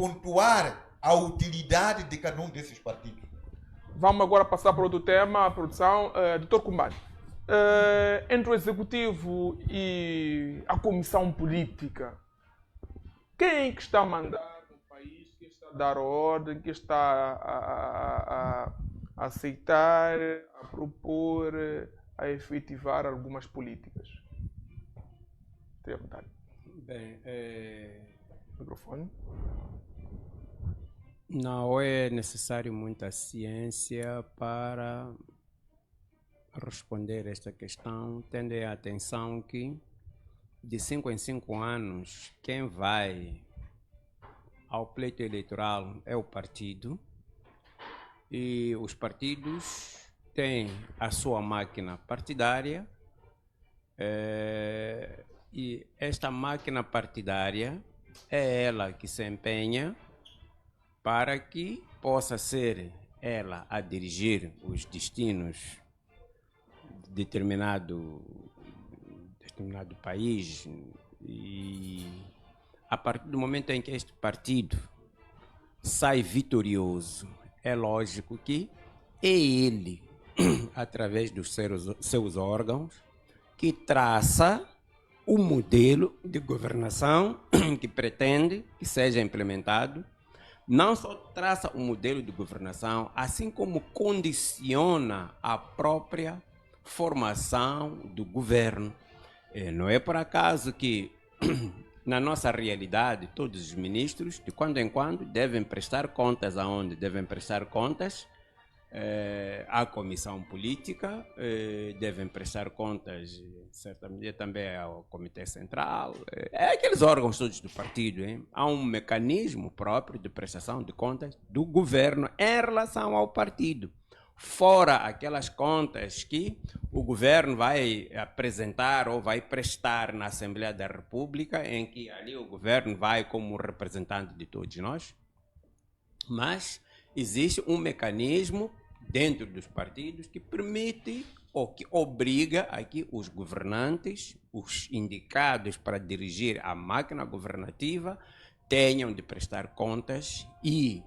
pontuar a utilidade de cada um desses partidos. Vamos agora passar para outro tema, a produção. Dr. Kumbane, entre o Executivo e a Comissão Política, quem que está a mandar no país, quem está a dar ordem, quem está a aceitar, a propor, a efetivar algumas políticas? Tenha vontade. Bem, microfone. Não é necessário muita ciência para responder esta questão, tendo em atenção que de 5 em 5 anos quem vai ao pleito eleitoral é o partido, e os partidos têm a sua máquina partidária, e esta máquina partidária é ela que se empenha para que possa ser ela a dirigir os destinos de determinado país. E a partir do momento em que este partido sai vitorioso, é lógico que é ele, através dos seus órgãos, que traça o modelo de governação que pretende que seja implementado. Não só traça o modelo de governação, assim como condiciona a própria formação do governo. Não é por acaso que, na nossa realidade, todos os ministros, de quando em quando, devem prestar contas aonde? Devem prestar contas à comissão política, devem prestar contas, certamente, também ao Comitê Central, aqueles órgãos todos do partido. Hein? Há um mecanismo próprio de prestação de contas do governo em relação ao partido. Fora aquelas contas que o governo vai apresentar ou vai prestar na Assembleia da República, em que ali o governo vai como representante de todos nós. Mas existe um mecanismo dentro dos partidos que permite ou que obriga a que os governantes, os indicados para dirigir a máquina governativa, tenham de prestar contas, e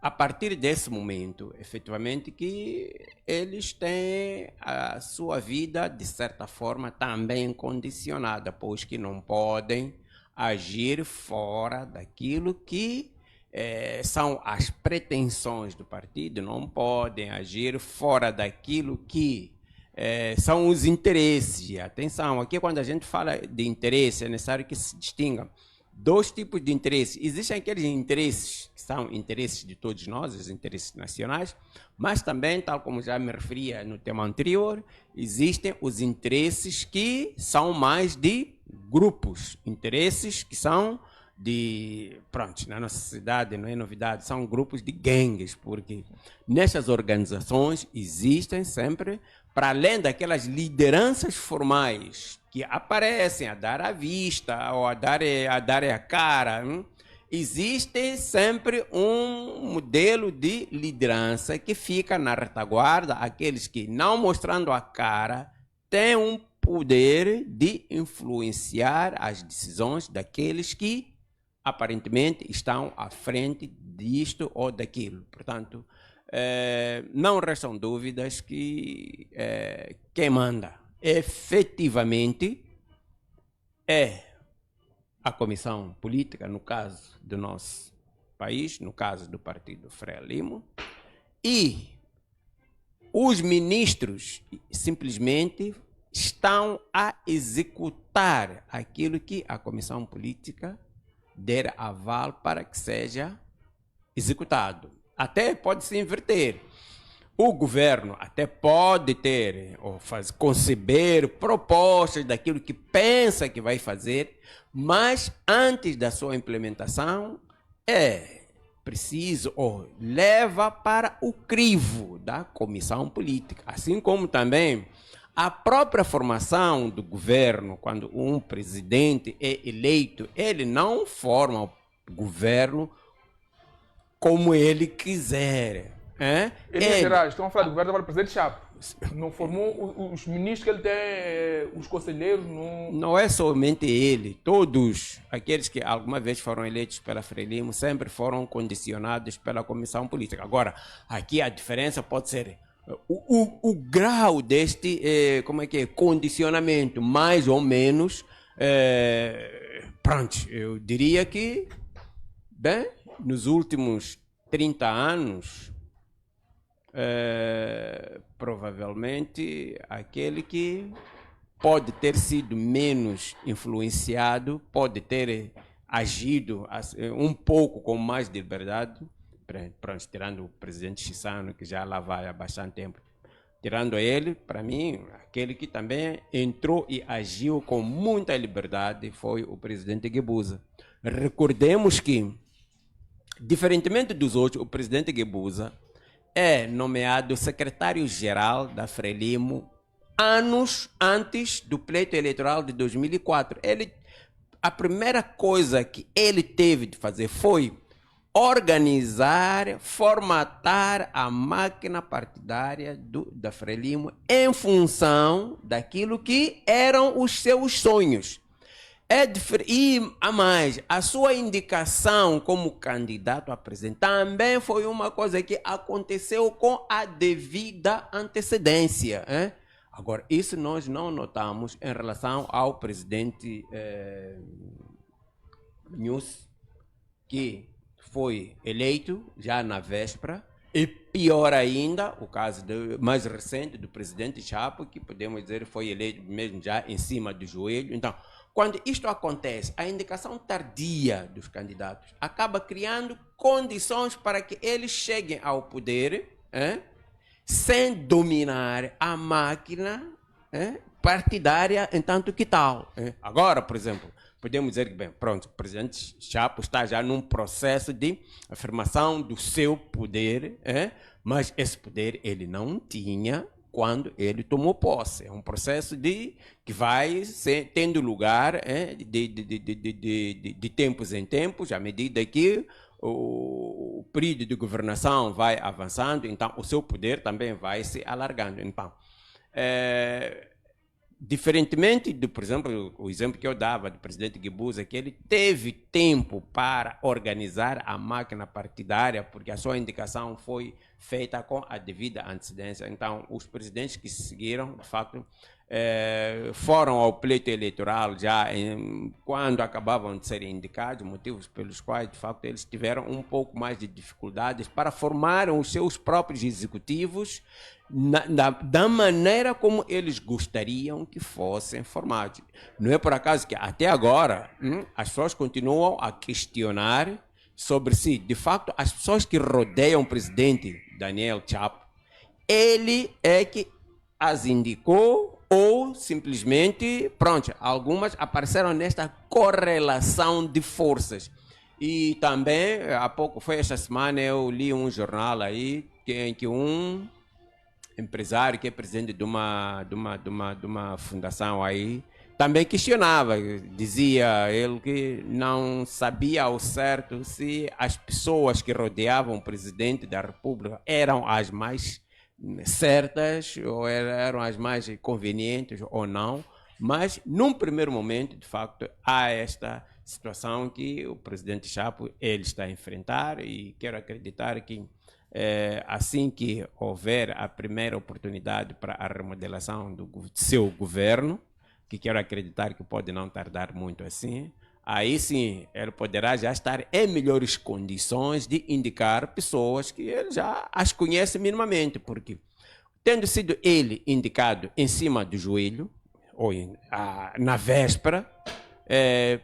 a partir desse momento, efetivamente, que eles têm a sua vida, de certa forma, também condicionada, pois que não podem agir fora daquilo que são as pretensões do partido, não podem agir fora daquilo que são os interesses. Atenção, aqui quando a gente fala de interesse, é necessário que se distinga dois tipos de interesses. Existem aqueles interesses que são interesses de todos nós, os interesses nacionais, mas também, tal como já me referia no tema anterior, existem os interesses que são mais de grupos, interesses que são pronto, na nossa sociedade não é novidade, são grupos de gangues, porque nestas organizações existem sempre, para além daquelas lideranças formais que aparecem a dar a vista ou a dar a cara, existe sempre um modelo de liderança que fica na retaguarda, aqueles que, não mostrando a cara, têm um poder de influenciar as decisões daqueles que aparentemente estão à frente disto ou daquilo. Portanto, não restam dúvidas que quem manda efetivamente é a comissão política, no caso do nosso país, no caso do partido Frelimo, e os ministros simplesmente estão a executar aquilo que a comissão política der aval para que seja executado. Até pode se inverter. O governo até pode ter ou conceber propostas daquilo que pensa que vai fazer, mas antes da sua implementação é preciso ou leva para o crivo da comissão política, assim como também a própria formação do governo. Quando um presidente é eleito, ele não forma o governo como ele quiser. Estão a falar do governo do presidente Chapo. Não formou os ministros que ele tem, os conselheiros, não... Não é somente ele, todos aqueles que alguma vez foram eleitos pela Frelimo sempre foram condicionados pela comissão política. Agora, aqui a diferença pode ser o grau deste condicionamento, mais ou menos. Pronto, eu diria que, bem, nos últimos 30 anos, provavelmente aquele que pode ter sido menos influenciado, pode ter agido um pouco com mais de liberdade, pronto, tirando o presidente Chissano, que já lá vai há bastante tempo, tirando ele, para mim, aquele que também entrou e agiu com muita liberdade foi o presidente Guebuza. Recordemos que, diferentemente dos outros, o presidente Guebuza é nomeado secretário-geral da Frelimo anos antes do pleito eleitoral de 2004. A primeira coisa que ele teve de fazer foi organizar, formatar a máquina partidária da Frelimo em função daquilo que eram os seus sonhos. E a mais, a sua indicação como candidato a presidente também foi uma coisa que aconteceu com a devida antecedência. Hein? Agora, isso nós não notamos em relação ao presidente Nunes, que foi eleito já na véspera, e pior ainda, o caso mais recente do presidente Chapo, que podemos dizer foi eleito mesmo já em cima do joelho. Então, quando isto acontece, a indicação tardia dos candidatos acaba criando condições para que eles cheguem ao poder sem dominar a máquina partidária em tanto que tal. Agora, por exemplo, podemos dizer que, bem, pronto, o presidente Chapo está já num processo de afirmação do seu poder, mas esse poder ele não tinha quando ele tomou posse. É um processo que vai tendo lugar de tempos em tempos, à medida que o período de governação vai avançando, então o seu poder também vai se alargando. Então, diferentemente do, por exemplo, o exemplo que eu dava do presidente Guebuza, que ele teve tempo para organizar a máquina partidária, porque a sua indicação foi feita com a devida antecedência. Então, os presidentes que se seguiram, de facto, foram ao pleito eleitoral já quando acabavam de serem indicados, motivos pelos quais, de facto, eles tiveram um pouco mais de dificuldades para formar os seus próprios executivos da maneira como eles gostariam que fossem formados. Não é por acaso que até agora as pessoas continuam a questionar sobre si. De facto, as pessoas que rodeiam o presidente Daniel Chapo, ele é que as indicou ou simplesmente, pronto, algumas apareceram nesta correlação de forças. E também, há pouco, foi esta semana, eu li um jornal aí em que um empresário que é presidente de uma fundação aí também questionava, dizia ele que não sabia ao certo se as pessoas que rodeavam o presidente da República eram as mais certas ou eram as mais convenientes ou não, mas num primeiro momento, de facto, há esta situação que o presidente Chapo ele está a enfrentar, e quero acreditar que assim que houver a primeira oportunidade para a remodelação do seu governo, que quero acreditar que pode não tardar muito assim, aí sim ele poderá já estar em melhores condições de indicar pessoas que ele já as conhece minimamente, porque tendo sido ele indicado em cima do joelho, ou na véspera,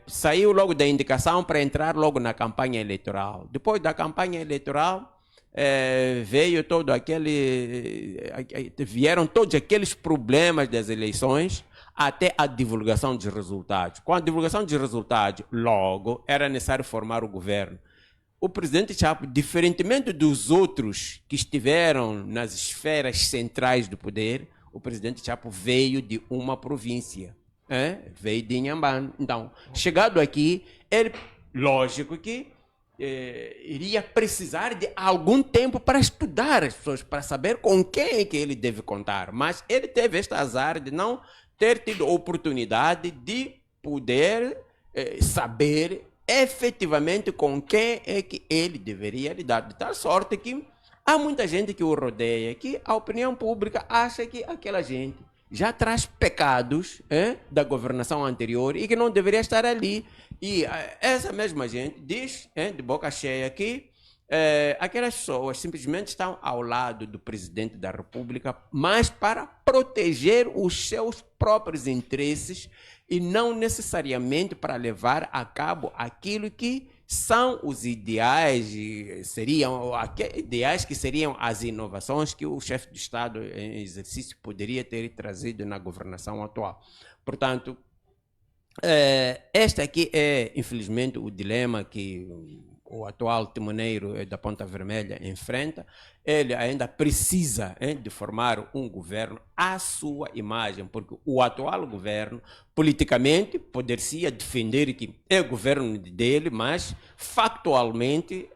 saiu logo da indicação para entrar logo na campanha eleitoral. Depois da campanha eleitoral, veio todo vieram todos aqueles problemas das eleições, até a divulgação dos resultados. Com a divulgação dos resultados, logo, era necessário formar o governo. O presidente Chapo, diferentemente dos outros que estiveram nas esferas centrais do poder, o presidente Chapo veio de uma província, veio de Inhambane. Então, chegado aqui, ele, lógico que iria precisar de algum tempo para estudar as pessoas, para saber com quem é que ele deve contar. Mas ele teve este azar de não ter tido oportunidade de poder saber efetivamente com quem é que ele deveria lidar. De tal sorte que há muita gente que o rodeia, que a opinião pública acha que aquela gente já traz pecados da governação anterior e que não deveria estar ali. E essa mesma gente diz, de boca cheia, que aquelas pessoas simplesmente estão ao lado do presidente da República, mas para proteger os seus próprios interesses e não necessariamente para levar a cabo aquilo que são os ideais, ideais que seriam as inovações que o chefe de Estado em exercício poderia ter trazido na governação atual. Portanto, este aqui é, infelizmente, o dilema que o atual timoneiro da Ponta Vermelha enfrenta. Ele ainda precisa de formar um governo à sua imagem, porque o atual governo, politicamente, poderia defender que é governo dele, mas factualmente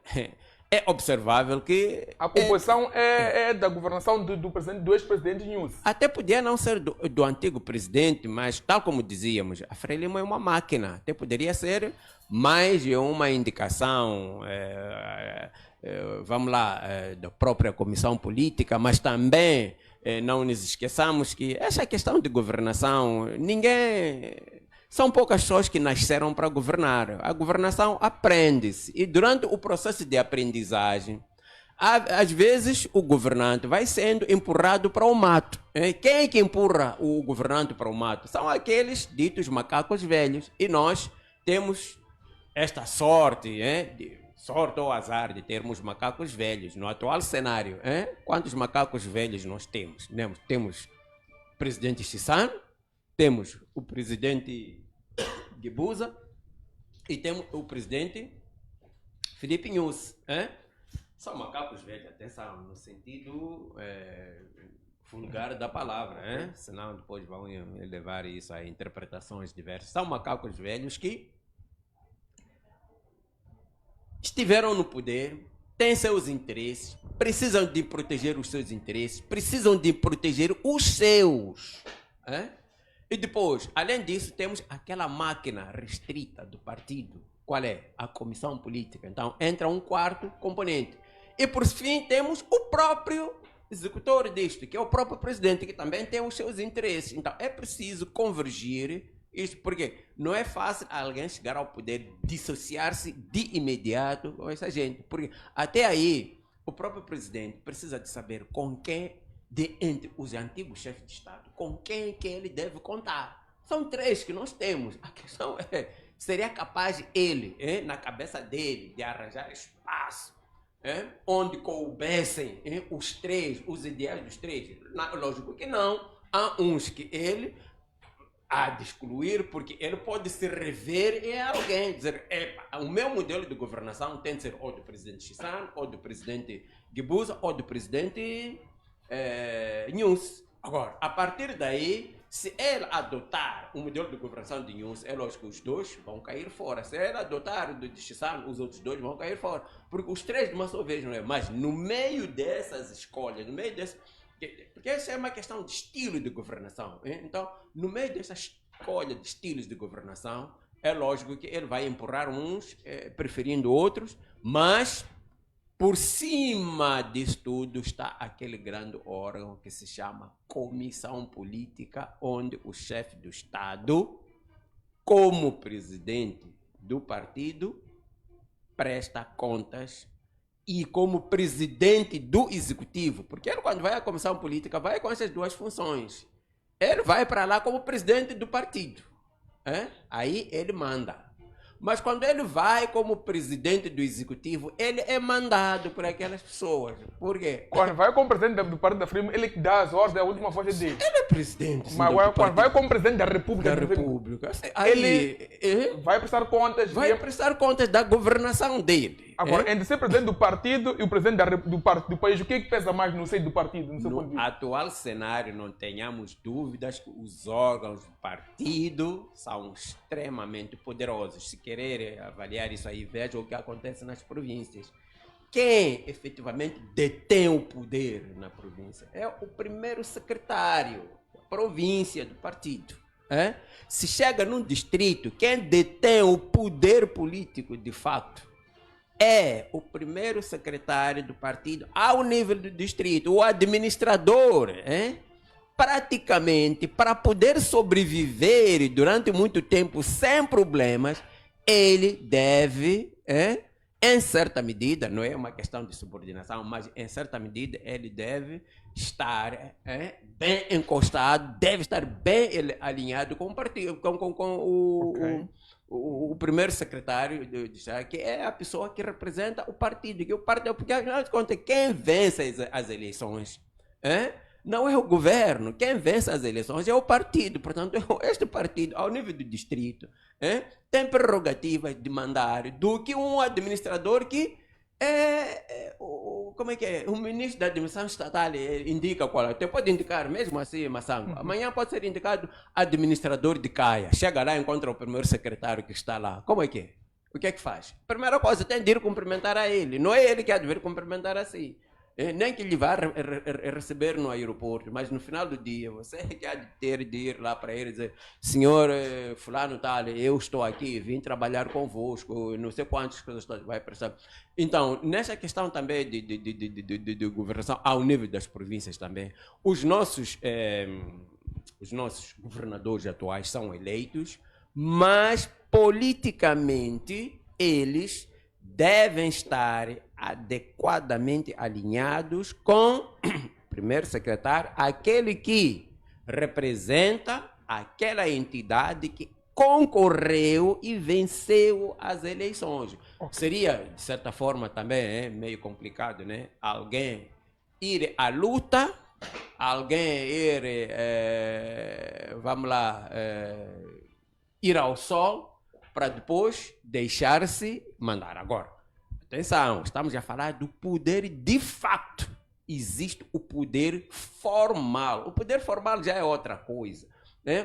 é observável que a composição é da governação do ex-presidente Nunes. Até podia não ser do antigo presidente, mas tal como dizíamos, a Frelimo é uma máquina. Até poderia ser mais uma indicação, vamos lá, da própria comissão política, mas também não nos esqueçamos que essa questão de governação, são poucas pessoas que nasceram para governar. A governação aprende-se. E durante o processo de aprendizagem, às vezes o governante vai sendo empurrado para o mato. Quem é que empurra o governante para o mato? São aqueles ditos macacos velhos. E nós temos esta sorte, sorte ou azar de termos macacos velhos. No atual cenário, quantos macacos velhos nós temos? Temos o presidente Chissano, temos o presidente Guebuza e temos o presidente Filipe Nunes. São macacos velhos, atenção, no sentido vulgar da palavra, senão depois vão levar isso a interpretações diversas. São macacos velhos que estiveram no poder, têm seus interesses, precisam de proteger os seus interesses, precisam de proteger os seus. E depois, além disso, temos aquela máquina restrita do partido. Qual é? A comissão política. Então, entra um quarto componente. E, por fim, temos o próprio executor disto, que é o próprio presidente, que também tem os seus interesses. Então, é preciso convergir isso, porque não é fácil alguém chegar ao poder, dissociar-se de imediato com essa gente. Porque, até aí, o próprio presidente precisa de saber com quem, entre os antigos chefes de Estado, com quem que ele deve contar. São 3 que nós temos. A questão é, seria capaz ele, na cabeça dele, de arranjar espaço, onde coubessem os 3, os ideais dos 3? Lógico que não. Há uns que ele há de excluir, porque ele pode se rever em alguém, dizer, o meu modelo de governação tem de ser ou do presidente Chissano, ou do presidente Guebuza, ou do presidente Nunes. Agora, a partir daí, se ele adotar o modelo de governação de Nunes, é lógico que os 2 vão cair fora. Se ele adotar o de Chissano, os outros 2 vão cair fora. Porque os 3 de uma só vez não é. Mas no meio dessas escolhas, no meio desse... Porque essa é uma questão de estilo de governação. Então, no meio dessa escolha de estilos de governação, é lógico que ele vai empurrar uns, preferindo outros, mas por cima disso tudo está aquele grande órgão que se chama Comissão Política, onde o chefe do Estado, como presidente do partido, presta contas, e como presidente do Executivo, porque ele, quando vai à Comissão Política, vai com essas 2 funções. Ele vai para lá como presidente do partido. Aí ele manda. Mas quando ele vai como presidente do Executivo, ele é mandado por aquelas pessoas. Por quê? Quando vai como presidente do partido da Frelimo, ele que dá as ordens, a última voz é dele. Ele é presidente. Mas quando vai como presidente da República, Aí, ele vai prestar contas. Vai prestar contas da governação dele. Agora, entre ser presidente do partido e o presidente do país, o que é que pesa mais no seio do partido? No seu ponto de No vista? atual cenário, não tenhamos dúvidas que os órgãos do partido são extremamente poderosos. Se querer avaliar isso aí, veja o que acontece nas províncias. Quem efetivamente detém o poder na província é o primeiro secretário da província do partido. Se chega num distrito, quem detém o poder político de fato é o primeiro secretário do partido ao nível do distrito, o administrador. Praticamente, para poder sobreviver durante muito tempo sem problemas, ele deve, em certa medida, não é uma questão de subordinação, mas em certa medida ele deve estar bem encostado, deve estar bem alinhado com o partido, o primeiro secretário de Estado, que é a pessoa que representa o partido, porque afinal de contas, quem vence as eleições não é o governo, quem vence as eleições é o partido. Portanto, este partido, ao nível do distrito, tem prerrogativas de mandar do que um administrador que o ministro da administração estatal indica qual é. Você pode indicar mesmo assim, Massango. Amanhã pode ser indicado administrador de Caia. Chega lá e encontra o primeiro secretário que está lá. Como é que é? O que é que faz? Primeira coisa, tem de ir cumprimentar a ele. Não é ele que há de vir cumprimentar a si. Nem que ele vá receber no aeroporto, mas no final do dia você que há de ter de ir lá para ele e dizer: senhor fulano tal, eu estou aqui, vim trabalhar convosco, não sei quantas coisas vai precisar. Então, nessa questão também de governação ao nível das províncias também, os nossos governadores atuais são eleitos, mas politicamente eles devem estar adequadamente alinhados com o primeiro secretário, aquele que representa aquela entidade que concorreu e venceu as eleições. Seria, de certa forma, também meio complicado, né? Alguém ir à luta, alguém ir, ir ao sol, para depois deixar-se mandar. Agora, atenção, estamos a falar do poder de fato. Existe o poder formal. O poder formal já é outra coisa.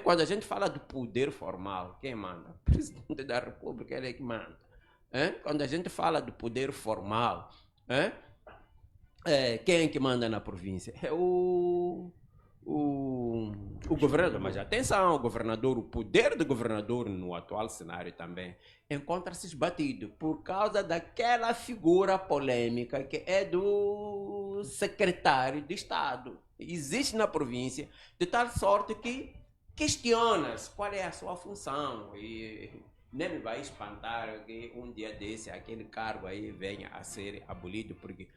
Quando a gente fala do poder formal, quem manda? O presidente da República, ele é que manda. Quando a gente fala do poder formal, quem é que manda na província? É o governador. Mas atenção, o poder do governador no atual cenário também encontra-se esbatido por causa daquela figura polêmica que é do secretário de Estado. Existe na província de tal sorte que questiona-se qual é a sua função e nem me vai espantar que um dia desse aquele cargo aí venha a ser abolido, porque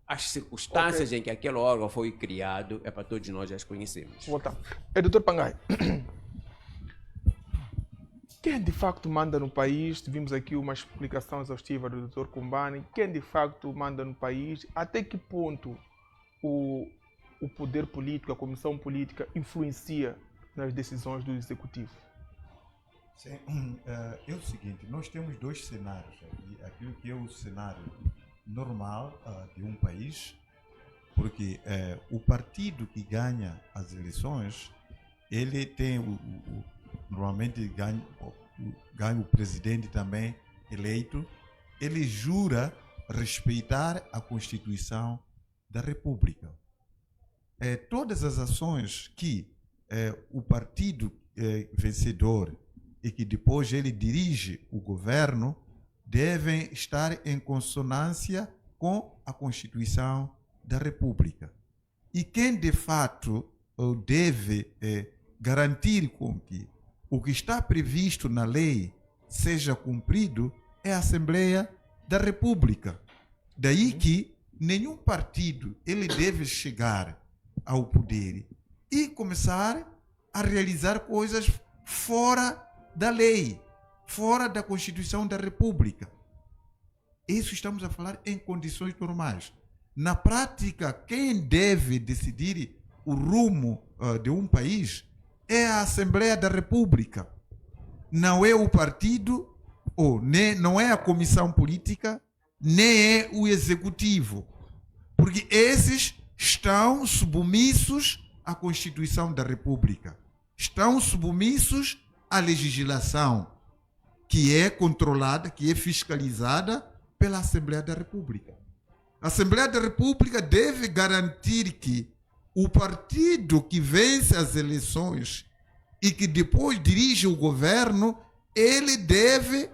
as circunstâncias em que aquele órgão foi criado é para todos nós já as conhecemos. Voltar. Doutor Pangai, quem de facto manda no país? Tivemos aqui uma explicação exaustiva do Dr. Kumbani. Quem de facto manda no país? Até que ponto o poder político, a comissão política, influencia nas decisões do executivo? Sim, é o seguinte, nós temos dois cenários aqui. Aquilo que é o cenário normal de um país, porque o partido que ganha as eleições, ele tem normalmente ganha o presidente também eleito, ele jura respeitar a Constituição da República. Todas as ações que o partido vencedor e que depois ele dirige o governo devem estar em consonância com a Constituição da República. E quem de fato deve garantir com que o que está previsto na lei seja cumprido é a Assembleia da República. Daí que nenhum partido ele deve chegar ao poder e começar a realizar coisas fora da lei, fora da Constituição da República. Isso estamos a falar em condições normais. Na prática, quem deve decidir o rumo de um país é a Assembleia da República. Não é o partido ou não é a comissão política, nem é o executivo. Porque esses estão submissos à Constituição da República. Estão submissos à legislação, que é controlada, que é fiscalizada pela Assembleia da República. A Assembleia da República deve garantir que o partido que vence as eleições e que depois dirige o governo, ele deve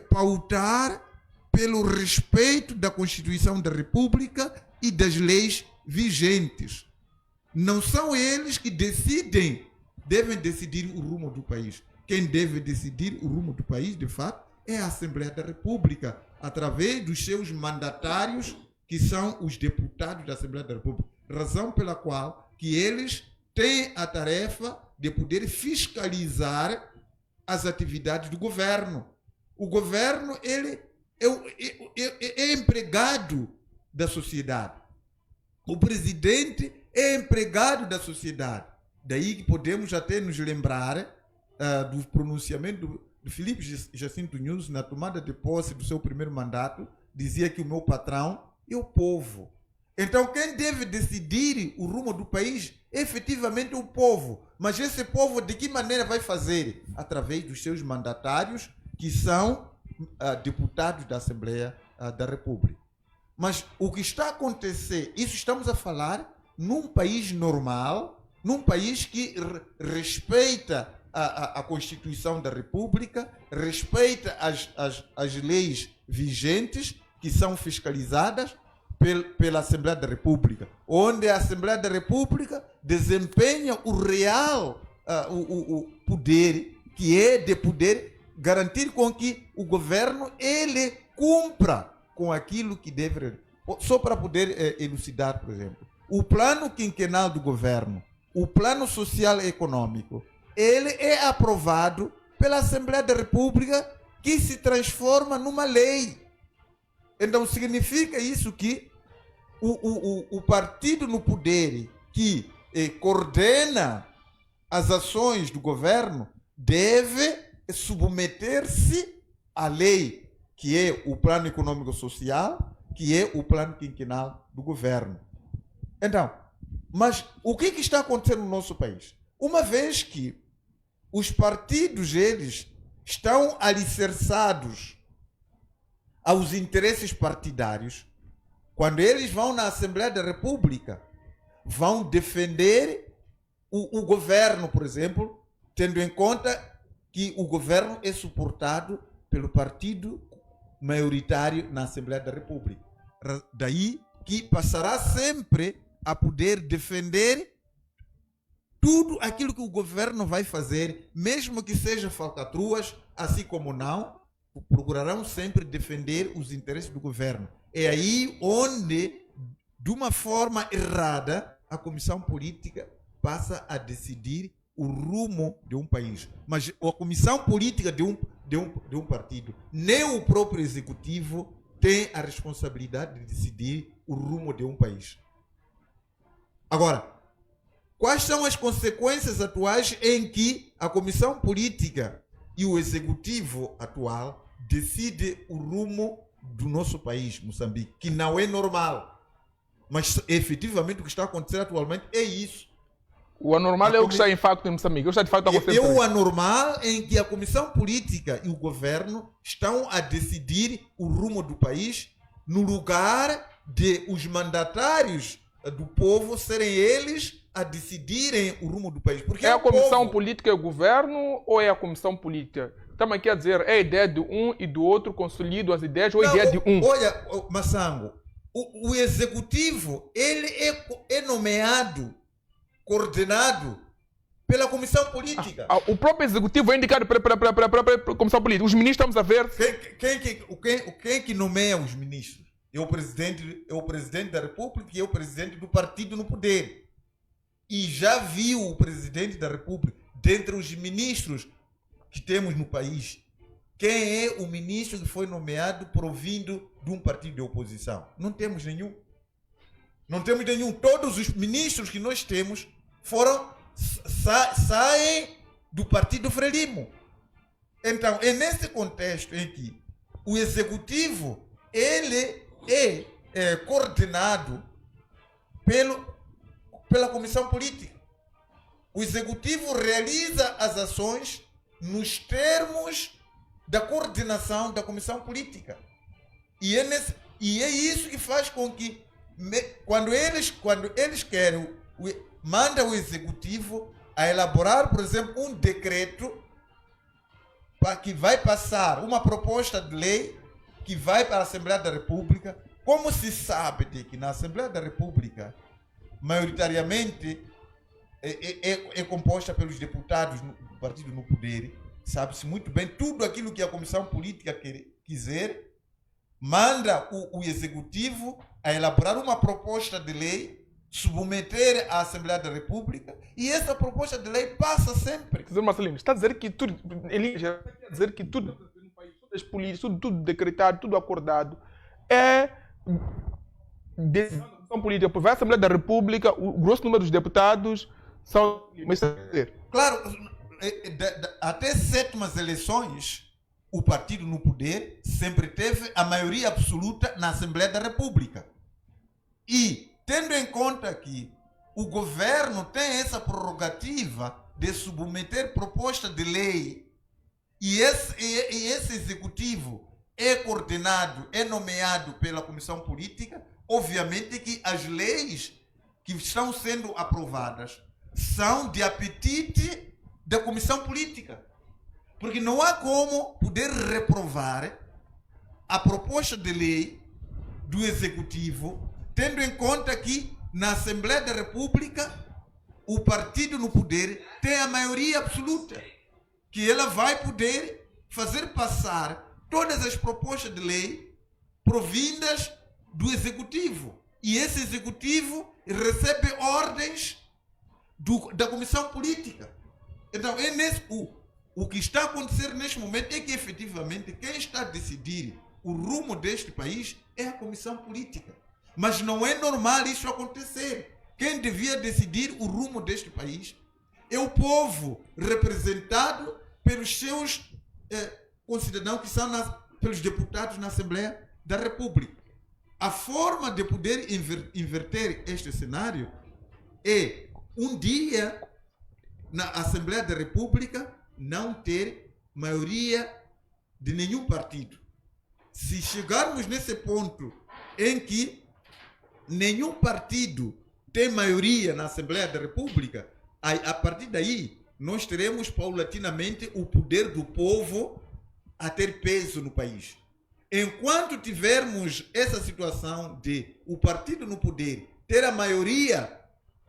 pautar pelo respeito da Constituição da República e das leis vigentes. Não são eles que devem decidir o rumo do país. Quem deve decidir o rumo do país, de fato, é a Assembleia da República, através dos seus mandatários, que são os deputados da Assembleia da República. Razão pela qual que eles têm a tarefa de poder fiscalizar as atividades do governo. O governo, ele é empregado da sociedade. O presidente é empregado da sociedade. Daí que podemos até nos lembrar do pronunciamento do Filipe Jacinto Nunes na tomada de posse do seu primeiro mandato, dizia que o meu patrão é o povo. Então quem deve decidir o rumo do país é efetivamente o povo. Mas esse povo de que maneira vai fazer? Através dos seus mandatários, que são deputados da Assembleia da República. Mas o que está a acontecer, isso estamos a falar num país normal, num país que respeita a Constituição da República, respeita as leis vigentes que são fiscalizadas pela Assembleia da República, onde a Assembleia da República desempenha o real o poder, que é de poder garantir com que o governo ele cumpra com aquilo que deve. Só para poder elucidar, por exemplo, o plano quinquenal do governo, o plano social e econômico, ele é aprovado pela Assembleia da República, que se transforma numa lei. Então significa isso que o partido no poder que coordena as ações do governo deve submeter-se à lei, que é o plano econômico social, que é o plano quinquenal do governo. Então, mas o que está acontecendo no nosso país? Uma vez que os partidos, eles estão alicerçados aos interesses partidários, quando eles vão na Assembleia da República, vão defender o governo, por exemplo, tendo em conta que o governo é suportado pelo partido maioritário na Assembleia da República. Daí que passará sempre a poder defender tudo aquilo que o governo vai fazer, mesmo que seja falcatruas, assim como não, procurarão sempre defender os interesses do governo. É aí onde, de uma forma errada, a comissão política passa a decidir o rumo de um país. Mas a comissão política de um partido, nem o próprio executivo tem a responsabilidade de decidir o rumo de um país. Agora, quais são as consequências atuais em que a comissão política e o executivo atual decidem o rumo do nosso país, Moçambique, que não é normal. Mas efetivamente o que está acontecendo atualmente é isso. O anormal é o que está em facto em Moçambique. O que está de facto acontecendo. É o anormal em que a comissão política e o governo estão a decidir o rumo do país no lugar de os mandatários do povo serem eles a decidirem o rumo do país. Porque é a comissão política e o governo ou é a comissão política? Também quer dizer, é a ideia de um e do outro, consolidam as ideias ou a ideia de um? Olha, Massango, o executivo ele é nomeado, coordenado pela comissão política. O próprio executivo é indicado pela comissão política. Os ministros, estamos a ver... Quem que nomeia os ministros? É o presidente da República e é o presidente do partido no poder. E já viu o presidente da República, dentre os ministros que temos no país, quem é o ministro que foi nomeado provindo de um partido de oposição? Não temos nenhum. Não temos nenhum. Todos os ministros que nós temos saem do partido Frelimo. Então, é nesse contexto em que o executivo ele é coordenado pela comissão política. O executivo realiza as ações nos termos da coordenação da comissão política. E é isso que faz com que, quando eles querem, manda o executivo a elaborar, por exemplo, um decreto que vai passar uma proposta de lei que vai para a Assembleia da República. Como se sabe de que na Assembleia da República, maioritariamente, é composta pelos deputados do partido no poder, sabe-se muito bem, tudo aquilo que a comissão política quiser, manda o executivo a elaborar uma proposta de lei, submeter à Assembleia da República, e essa proposta de lei passa sempre. Sr. Marcelino, está a dizer que tudo, está a dizer que tudo no país, todas as políticas, tudo decretado, tudo acordado, é decisão da comissão política, porque vai à Assembleia da República, o grosso número dos deputados são... Claro, até sétimas eleições, o partido no poder sempre teve a maioria absoluta na Assembleia da República. E, tendo em conta que o governo tem essa prerrogativa de submeter proposta de lei, e esse executivo é coordenado, é nomeado pela comissão política, obviamente que as leis que estão sendo aprovadas são de apetite da comissão política. Porque não há como poder reprovar a proposta de lei do executivo, tendo em conta que na Assembleia da República o partido no poder tem a maioria absoluta, que ela vai poder fazer passar todas as propostas de lei provindas do executivo. E esse executivo recebe ordens da comissão política. Então, o que está a acontecer neste momento é que, efetivamente, quem está a decidir o rumo deste país é a comissão política. Mas não é normal isso acontecer. Quem devia decidir o rumo deste país é o povo, representado pelos seus concidadãos, que são pelos deputados na Assembleia da República. A forma de poder inverter este cenário é, um dia, na Assembleia da República, não ter maioria de nenhum partido. Se chegarmos nesse ponto em que nenhum partido tem maioria na Assembleia da República, a partir daí nós teremos paulatinamente o poder do povo a ter peso no país. Enquanto tivermos essa situação de o partido no poder ter a maioria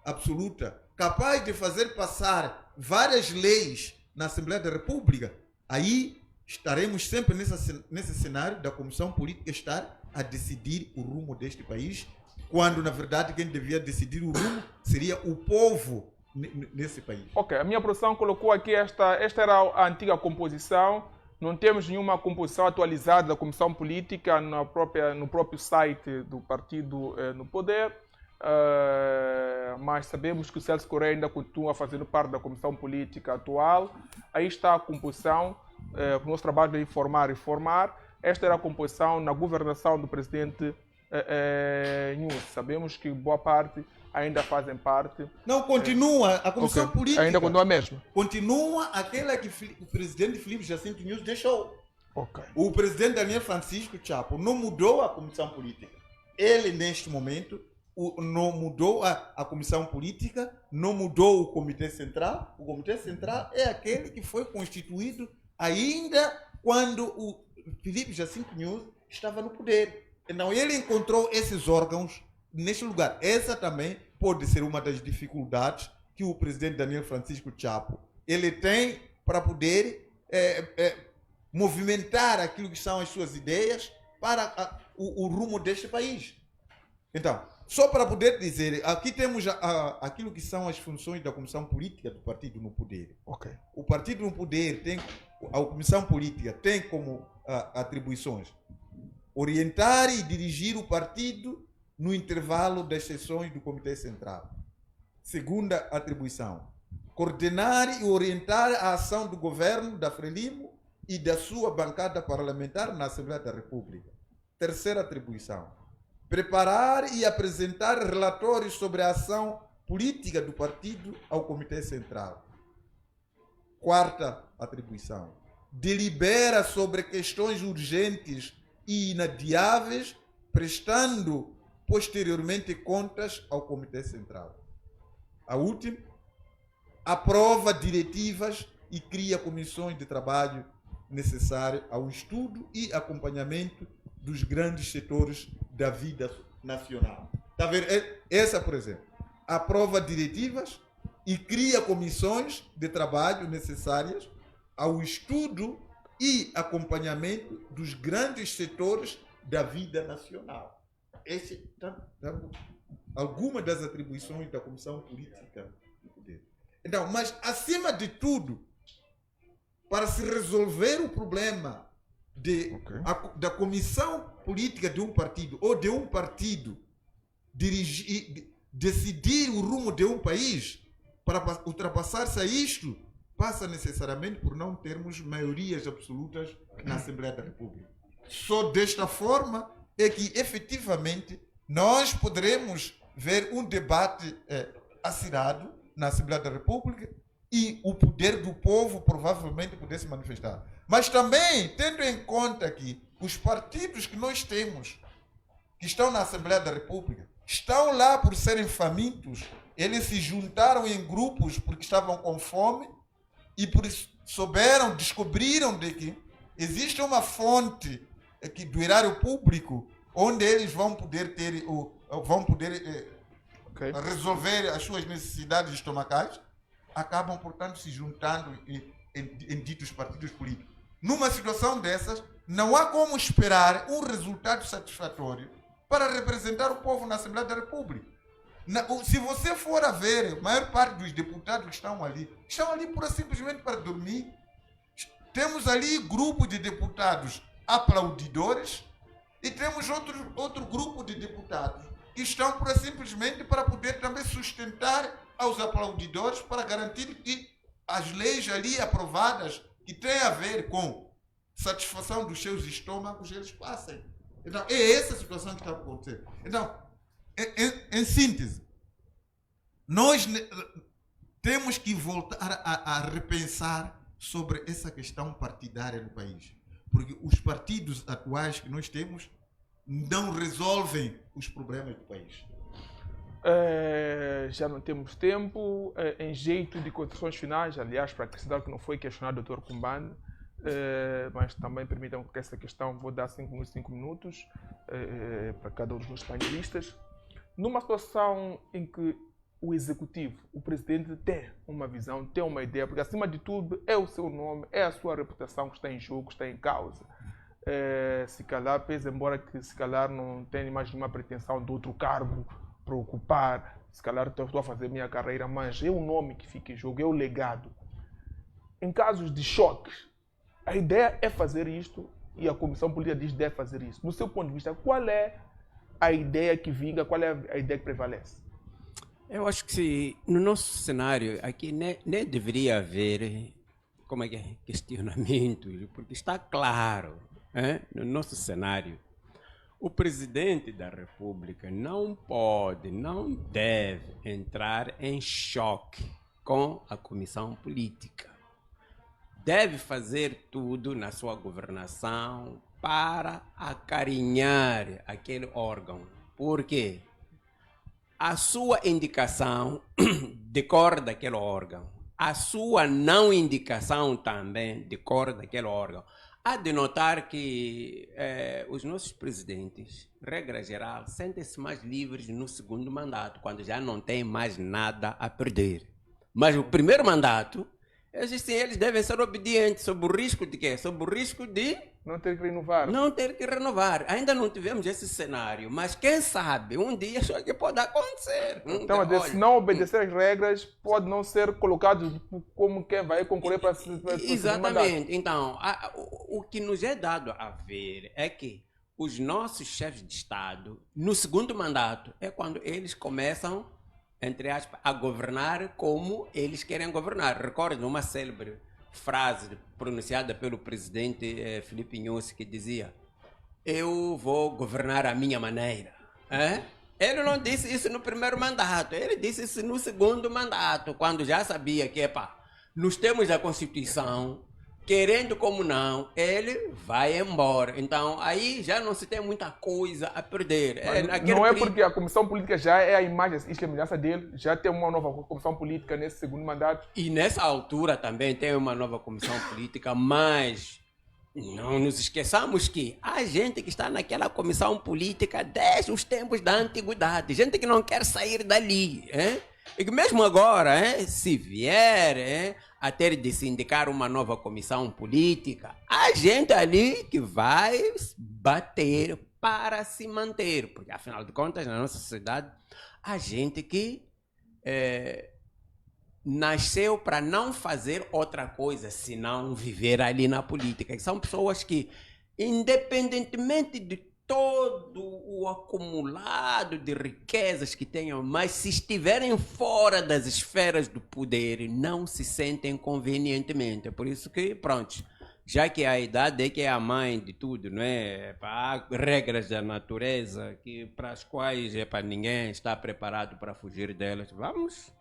absoluta, capaz de fazer passar várias leis na Assembleia da República, aí estaremos sempre nesse cenário da comissão política estar a decidir o rumo deste país, quando, na verdade, quem devia decidir o rumo seria o povo nesse país. Ok, a minha produção colocou aqui esta era a antiga composição. Não temos nenhuma composição atualizada da comissão política no próprio site do partido no poder. Mas sabemos que o Celso Correia ainda continua fazendo parte da comissão política atual. Aí está a composição, o nosso trabalho é informar e formar. Esta era a composição na governação do presidente Nunes. Sabemos que boa parte ainda fazem parte. Não, continua a comissão política. Ainda continua a mesma. Continua aquela que o presidente Filipe Jacinto Nunes deixou. Okay. O presidente Daniel Francisco Chapo não mudou a comissão política. Ele, neste momento, não mudou a comissão política, não mudou o Comitê Central. O Comitê Central é aquele que foi constituído ainda quando o Filipe Jacinto Nunes estava no poder. Então, ele encontrou esses órgãos neste lugar. Essa também pode ser uma das dificuldades que o presidente Daniel Francisco Chapo ele tem para poder movimentar aquilo que são as suas ideias para o rumo deste país. Então, só para poder dizer, aqui temos aquilo que são as funções da comissão política do partido no poder. Okay. O partido no poder a comissão política tem como atribuições orientar e dirigir o partido no intervalo das sessões do Comitê Central. Segunda atribuição, coordenar e orientar a ação do governo da Frelimo e da sua bancada parlamentar na Assembleia da República. Terceira atribuição: preparar e apresentar relatórios sobre a ação política do partido ao Comitê Central. Quarta atribuição: delibera sobre questões urgentes e inadiáveis, prestando posteriormente contas ao Comitê Central. A última: aprova diretivas e cria comissões de trabalho necessárias ao estudo e acompanhamento dos grandes setores da vida nacional. Está vendo? Essa, por exemplo, aprova diretivas e cria comissões de trabalho necessárias ao estudo e acompanhamento dos grandes setores da vida nacional. Esse algumas das atribuições da Comissão Política do Poder. Então, mas acima de tudo, para se resolver o problema da comissão política de um partido ou de um partido decidir o rumo de um país, para ultrapassar-se a isto, passa necessariamente por não termos maiorias absolutas na Assembleia da República. Só desta forma é que, efetivamente, nós poderemos ver um debate acirrado na Assembleia da República e o poder do povo provavelmente poder se manifestar. Mas também, tendo em conta que os partidos que nós temos, que estão na Assembleia da República, estão lá por serem famintos, eles se juntaram em grupos porque estavam com fome e por isso descobriram de que existe uma fonte aqui do erário público onde eles vão poder resolver as suas necessidades estomacais, acabam, portanto, se juntando em ditos partidos políticos. Numa situação dessas, não há como esperar um resultado satisfatório para representar o povo na Assembleia da República. Se você for a ver, a maior parte dos deputados que estão ali pura simplesmente para dormir. Temos ali grupo de deputados aplaudidores e temos outro grupo de deputados que estão pura simplesmente para poder também sustentar aos aplaudidores para garantir que as leis ali aprovadas que têm a ver com satisfação dos seus estômagos, eles passem. Então, é essa a situação que está acontecendo. Então, em síntese, nós temos que voltar a repensar sobre essa questão partidária no país. Porque os partidos atuais que nós temos não resolvem os problemas do país. Já não temos tempo. Em jeito de considerações finais, aliás, para acrescentar que não foi questionado o Dr. Kumbane, mas também permitam que essa questão, vou dar 5 minutos para cada um dos meus painelistas. Numa situação em que o executivo, o presidente, tem uma visão, tem uma ideia, porque acima de tudo é o seu nome, é a sua reputação que está em jogo, que está em causa. Se calhar, pese embora que se calhar não tenha mais nenhuma pretensão de outro cargo para ocupar, se calhar estou a fazer minha carreira, mas é o nome que fica em jogo, é o legado. Em casos de choques, a ideia é fazer isto e a Comissão Política diz que deve fazer isso. No seu ponto de vista, qual é a ideia que vinga, qual é a ideia que prevalece? Eu acho que no nosso cenário aqui nem deveria haver questionamento, porque está claro, no nosso cenário, o presidente da República não pode, não deve entrar em choque com a comissão política. Deve fazer tudo na sua governação para acarinhar aquele órgão. Por quê? A sua indicação decorre daquele órgão. A sua não indicação também decorre daquele órgão. Há de notar que os nossos presidentes, regra geral, sentem-se mais livres no segundo mandato, quando já não têm mais nada a perder. Mas o primeiro mandato, eles devem ser obedientes sob o risco de quê? Sob o risco de não ter que renovar. Não ter que renovar. Ainda não tivemos esse cenário, mas quem sabe, um dia isso aqui pode acontecer. Então, se não obedecer as regras, pode não ser colocado como quem vai concorrer para esse exatamente. Então, o que nos é dado a ver é que os nossos chefes de Estado, no segundo mandato, é quando eles começam, entre aspas, a governar como eles querem governar. Recordem uma célebre frase pronunciada pelo presidente Filipe Nyusi que dizia: eu vou governar à minha maneira. Ele não disse isso no primeiro mandato, ele disse isso no segundo mandato, quando já sabia que, nos termos da Constituição, querendo como não, ele vai embora. Então, aí já não se tem muita coisa a perder. Não é porque a comissão política já é a imagem e semelhança dele, já tem uma nova comissão política nesse segundo mandato. E nessa altura também tem uma nova comissão política, mas não nos esqueçamos que há gente que está naquela comissão política desde os tempos da antiguidade, gente que não quer sair dali. E que mesmo agora, se vier a ter de se indicar uma nova comissão política, há gente ali que vai bater para se manter. Porque, afinal de contas, na nossa sociedade, há gente que nasceu para não fazer outra coisa senão viver ali na política. E são pessoas que, independentemente de todo o acumulado de riquezas que tenham, mas se estiverem fora das esferas do poder, não se sentem convenientemente. Por isso que, pronto, já que a idade é que é a mãe de tudo, não é? Há regras da natureza para as quais ninguém está preparado para fugir delas. Vamos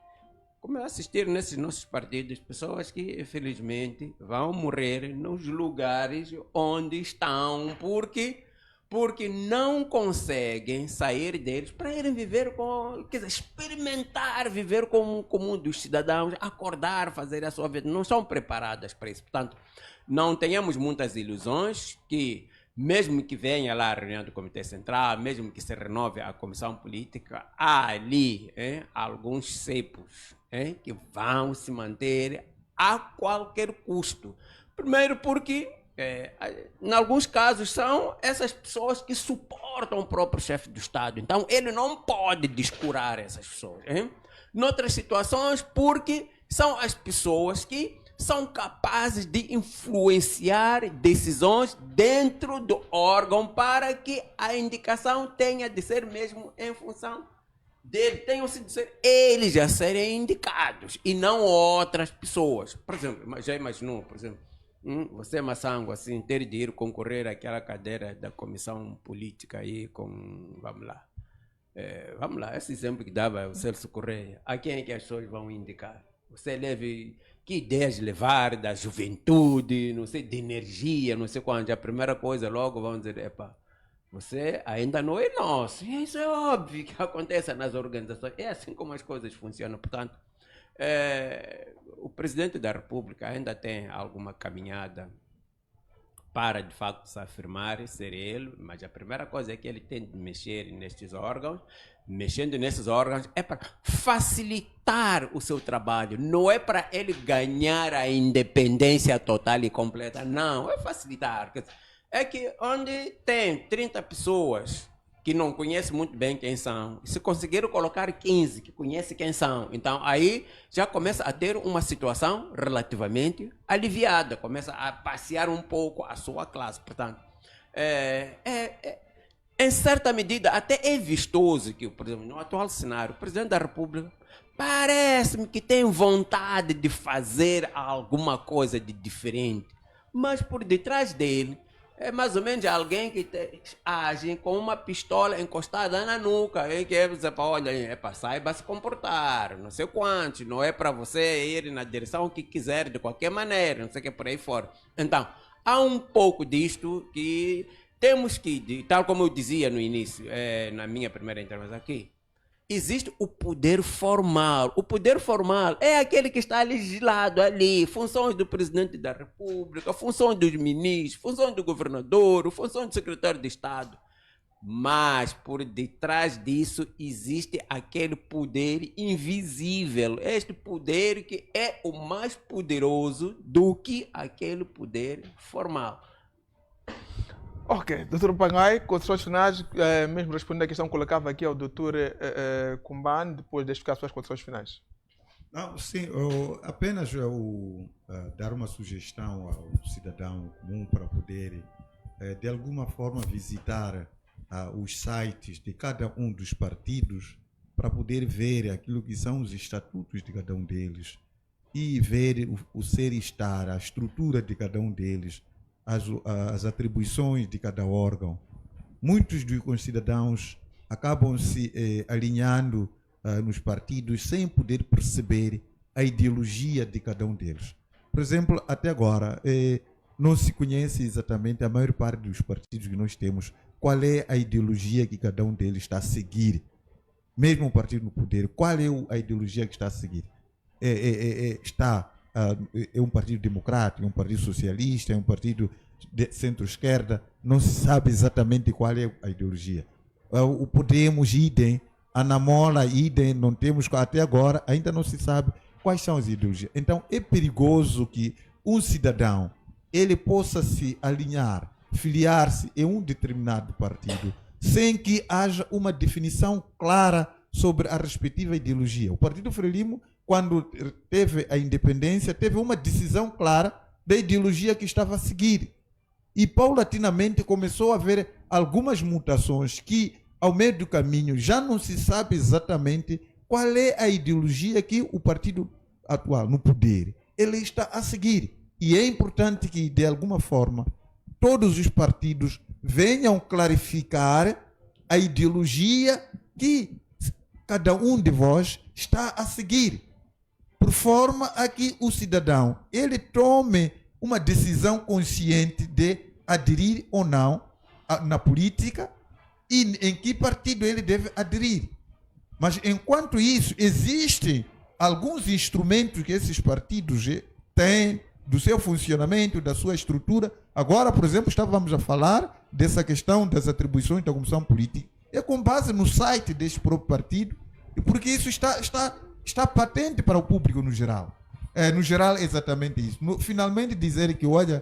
começar a assistir nesses nossos partidos pessoas que, infelizmente, vão morrer nos lugares onde estão, porque não conseguem sair deles para irem viver experimentar viver como o comum dos cidadãos, acordar, fazer a sua vida. Não são preparadas para isso. Portanto, não tenhamos muitas ilusões que, mesmo que venha lá a reunião do Comitê Central, mesmo que se renove a comissão política, há ali alguns cepos que vão se manter a qualquer custo. Primeiro porque em alguns casos são essas pessoas que suportam o próprio chefe do Estado. Então ele não pode descurar essas pessoas. Noutras situações, porque são as pessoas que são capazes de influenciar decisões dentro do órgão para que a indicação tenha de ser mesmo em função dele, tenham de ser eles a serem indicados e não outras pessoas. Por exemplo, já imaginou, por exemplo, você, Massango, assim, ter de ir concorrer àquela cadeira da comissão política aí com, vamos lá, esse exemplo que dava o Celso Correia, a quem é que as pessoas vão indicar? Você deve, que ideias levar da juventude, não sei, de energia, não sei quando, a primeira coisa logo vão dizer, você ainda não é nosso. E isso é óbvio que acontece nas organizações, é assim como as coisas funcionam, portanto, o presidente da República ainda tem alguma caminhada para, de facto, se afirmar, ser ele, mas a primeira coisa é que ele tem de mexer nestes órgãos. Mexendo nesses órgãos é para facilitar o seu trabalho, não é para ele ganhar a independência total e completa, não, é facilitar. É que onde tem 30 pessoas que não conhecem muito bem quem são, se conseguiram colocar 15 que conhecem quem são, então aí já começa a ter uma situação relativamente aliviada, começa a passear um pouco a sua classe. Portanto, em certa medida, até é vistoso que, por exemplo, no atual cenário, o presidente da República parece-me que tem vontade de fazer alguma coisa de diferente, mas por detrás dele é mais ou menos alguém que age com uma pistola encostada na nuca, que é dizer, olha, saiba se comportar, não sei quantos, não é para você ir na direção que quiser, de qualquer maneira, não sei o que, por aí fora. Então, há um pouco disto que temos que, tal como eu dizia no início, na minha primeira intervenção aqui, existe o poder formal. O poder formal é aquele que está legislado ali, funções do presidente da República, funções dos ministros, funções do governador, funções do secretário de Estado. Mas por detrás disso existe aquele poder invisível, este poder que é o mais poderoso do que aquele poder formal. Ok, Dr. Pangai, considerações finais, mesmo respondendo à questão que colocava aqui ao Dr. Kumban, depois de explicar as suas considerações finais. Não, sim, apenas dar uma sugestão ao cidadão comum para poder, de alguma forma, visitar os sites de cada um dos partidos para poder ver aquilo que são os estatutos de cada um deles e ver o ser e estar, a estrutura de cada um deles, as atribuições de cada órgão. Muitos dos concidadãos acabam se alinhando nos partidos sem poder perceber a ideologia de cada um deles. Por exemplo, até agora, não se conhece exatamente, a maior parte dos partidos que nós temos, qual é a ideologia que cada um deles está a seguir. Mesmo o partido no poder, qual é a ideologia que está a seguir? É um partido democrático, é um partido socialista, é um partido de centro-esquerda, não se sabe exatamente qual é a ideologia. O Podemos, idem, a Namola, idem, não temos, até agora, ainda não se sabe quais são as ideologias. Então, é perigoso que um cidadão ele possa se alinhar, filiar-se em um determinado partido, sem que haja uma definição clara sobre a respectiva ideologia. O Partido Frelimo, quando teve a independência, teve uma decisão clara da ideologia que estava a seguir. E, paulatinamente, começou a haver algumas mutações que, ao meio do caminho, já não se sabe exatamente qual é a ideologia que o partido atual, no poder, ele está a seguir. E é importante que, de alguma forma, todos os partidos venham clarificar a ideologia que cada um de vós está a seguir, por forma a que o cidadão ele tome uma decisão consciente de aderir ou não na política e em que partido ele deve aderir. Mas, enquanto isso, existem alguns instrumentos que esses partidos têm do seu funcionamento, da sua estrutura. Agora, por exemplo, estávamos a falar dessa questão das atribuições da comissão política. É com base no site deste próprio partido, porque isso está patente para o público no geral. No geral, é exatamente isso. Finalmente, dizer que, olha,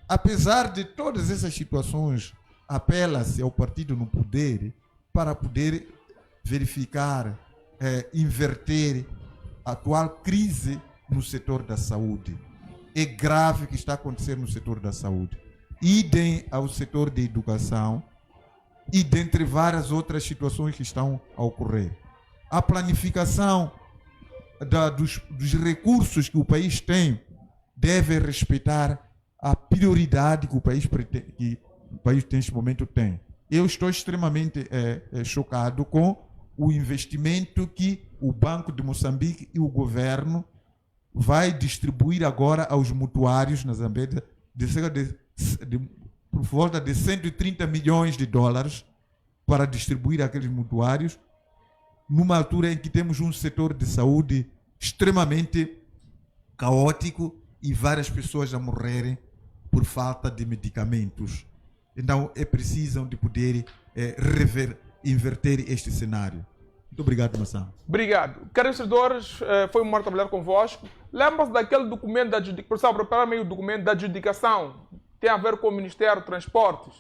apesar de todas essas situações, apela-se ao partido no poder para poder verificar, inverter a atual crise no setor da saúde. É grave o que está acontecendo no setor da saúde. Idem ao setor da educação e dentre várias outras situações que estão a ocorrer. A planificação dos recursos que o país tem deve respeitar a prioridade que o país neste momento tem. Eu estou extremamente chocado com o investimento que o Banco de Moçambique e o governo vai distribuir agora aos mutuários na Zambésia por volta de 130 milhões de dólares para distribuir àqueles mutuários, numa altura em que temos um setor de saúde extremamente caótico e várias pessoas a morrerem por falta de medicamentos. Então, é preciso de poder inverter este cenário. Muito obrigado, Massam. Obrigado. Caros senadores, foi um honra trabalhar convosco. Lembra-se daquele documento da adjudicação, preparar meio documento da adjudicação, tem a ver com o Ministério de Transportes.